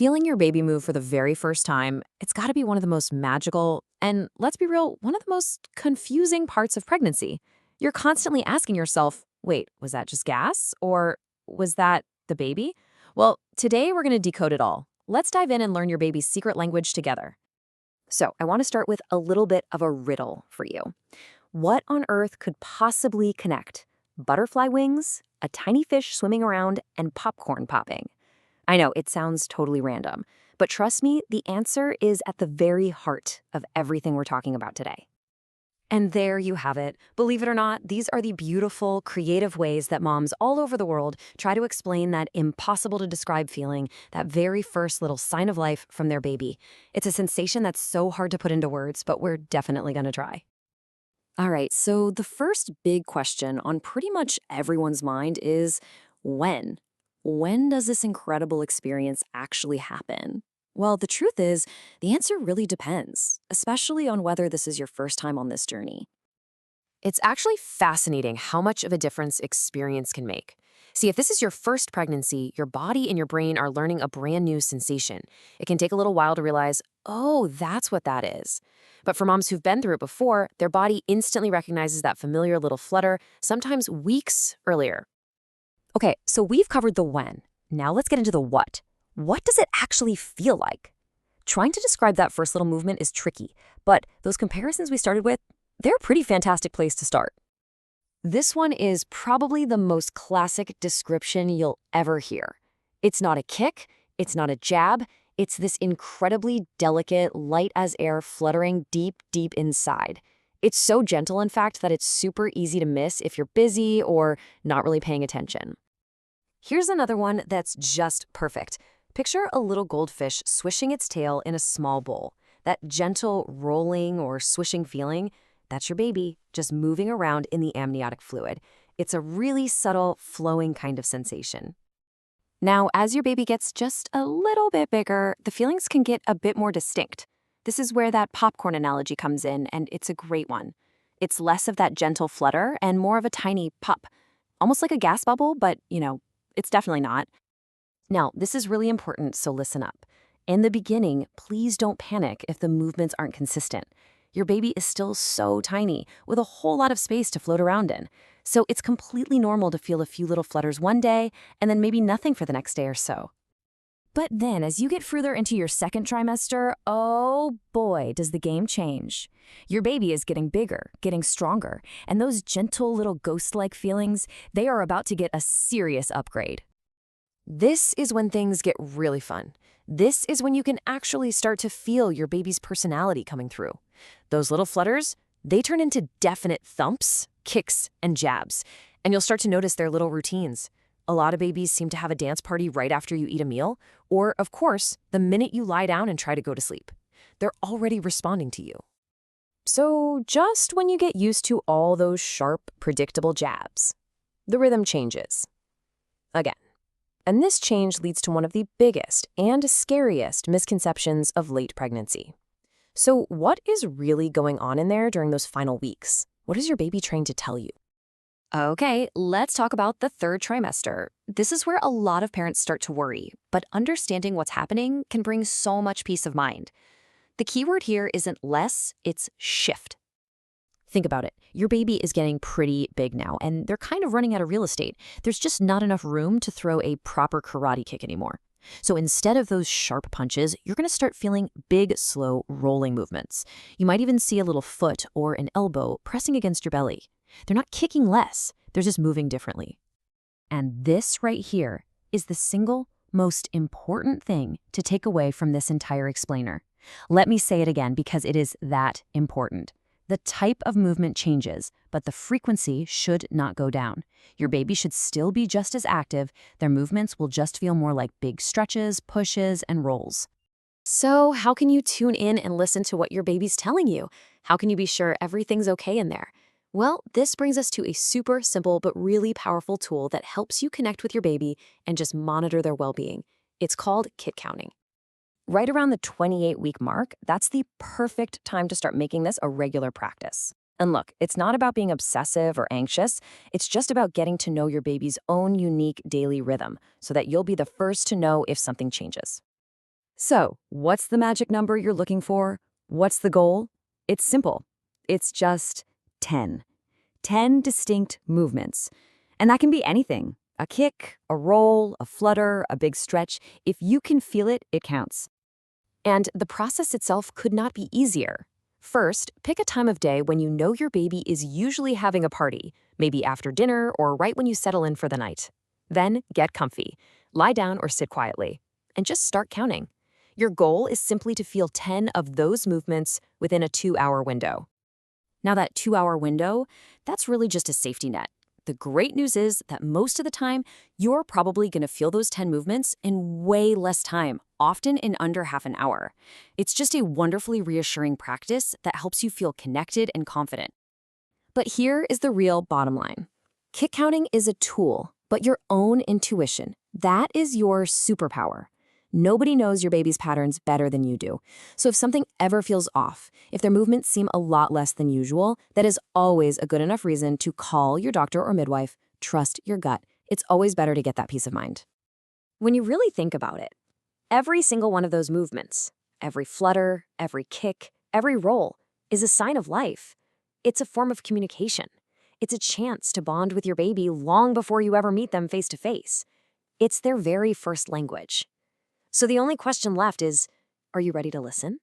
Feeling your baby move for the very first time, it's got to be one of the most magical and, let's be real, one of the most confusing parts of pregnancy. You're constantly asking yourself, wait, was that just gas? Or was that the baby? Well, today we're going to decode it all. Let's dive in and learn your baby's secret language together. So, I want to start with a little bit of a riddle for you. What on earth could possibly connect butterfly wings, a tiny fish swimming around, and popcorn popping? I know, it sounds totally random, but trust me, the answer is at the very heart of everything we're talking about today. And there you have it. Believe it or not, these are the beautiful, creative ways that moms all over the world try to explain that impossible to describe feeling, that very first little sign of life from their baby. It's a sensation that's so hard to put into words, but we're definitely going to try. All right, so the first big question on pretty much everyone's mind is when? When does this incredible experience actually happen? Well, the truth is, the answer really depends, especially on whether this is your first time on this journey. It's actually fascinating how much of a difference experience can make. See, if this is your first pregnancy, your body and your brain are learning a brand new sensation. It can take a little while to realize, oh, that's what that is. But for moms who've been through it before, their body instantly recognizes that familiar little flutter, sometimes weeks earlier. Okay, so we've covered the when. Now let's get into the what. What does it actually feel like? Trying to describe that first little movement is tricky, but those comparisons we started with, they're a pretty fantastic place to start. This one is probably the most classic description you'll ever hear. It's not a kick, it's not a jab, it's this incredibly delicate, light as air fluttering deep, deep inside. It's so gentle, in fact, that it's super easy to miss if you're busy or not really paying attention. Here's another one that's just perfect. Picture a little goldfish swishing its tail in a small bowl. That gentle rolling or swishing feeling, that's your baby, just moving around in the amniotic fluid. It's a really subtle, flowing kind of sensation. Now, as your baby gets just a little bit bigger, the feelings can get a bit more distinct. This is where that popcorn analogy comes in, and it's a great one. It's less of that gentle flutter and more of a tiny pop. Almost like a gas bubble, but, it's definitely not. Now, this is really important, so listen up. In the beginning, please don't panic if the movements aren't consistent. Your baby is still so tiny, with a whole lot of space to float around in. So it's completely normal to feel a few little flutters one day, and then maybe nothing for the next day or so. But then, as you get further into your second trimester, oh boy, does the game change. Your baby is getting bigger, getting stronger, and those gentle little ghost-like feelings, they are about to get a serious upgrade. This is when things get really fun. This is when you can actually start to feel your baby's personality coming through. Those little flutters, they turn into definite thumps, kicks, and jabs, and you'll start to notice their little routines. A lot of babies seem to have a dance party right after you eat a meal, or, of course, the minute you lie down and try to go to sleep. They're already responding to you. So just when you get used to all those sharp, predictable jabs, the rhythm changes. Again. And this change leads to one of the biggest and scariest misconceptions of late pregnancy. So what is really going on in there during those final weeks? What is your baby trying to tell you? Okay, let's talk about the third trimester. This is where a lot of parents start to worry, but understanding what's happening can bring so much peace of mind. The key word here isn't less, it's shift. Think about it. Your baby is getting pretty big now, and they're kind of running out of real estate. There's just not enough room to throw a proper karate kick anymore. So instead of those sharp punches, you're going to start feeling big, slow, rolling movements. You might even see a little foot or an elbow pressing against your belly. They're not kicking less, they're just moving differently. And this right here is the single most important thing to take away from this entire explainer. Let me say it again because it is that important. The type of movement changes, but the frequency should not go down. Your baby should still be just as active. Their movements will just feel more like big stretches, pushes, and rolls. So how can you tune in and listen to what your baby's telling you? How can you be sure everything's okay in there? Well, this brings us to a super simple but really powerful tool that helps you connect with your baby and just monitor their well-being. It's called kit counting. Right around the 28-week mark, that's the perfect time to start making this a regular practice. And look, it's not about being obsessive or anxious. It's just about getting to know your baby's own unique daily rhythm so that you'll be the first to know if something changes. So, what's the magic number you're looking for? What's the goal? It's simple. It's just 10. 10 distinct movements. And that can be anything. A kick, a roll, a flutter, a big stretch. If you can feel it, it counts. And the process itself could not be easier. First, pick a time of day when you know your baby is usually having a party, maybe after dinner or right when you settle in for the night. Then, get comfy. Lie down or sit quietly. And just start counting. Your goal is simply to feel 10 of those movements within a 2-hour window. Now, that 2-hour window, that's really just a safety net. The great news is that most of the time, you're probably going to feel those 10 movements in way less time, often in under half an hour. It's just a wonderfully reassuring practice that helps you feel connected and confident. But here is the real bottom line. Kick counting is a tool, but your own intuition, that is your superpower. Nobody knows your baby's patterns better than you do. So if something ever feels off, if their movements seem a lot less than usual, that is always a good enough reason to call your doctor or midwife. Trust your gut. It's always better to get that peace of mind. When you really think about it, every single one of those movements, every flutter, every kick, every roll, is a sign of life. It's a form of communication. It's a chance to bond with your baby long before you ever meet them face to face. It's their very first language. So the only question left is, are you ready to listen?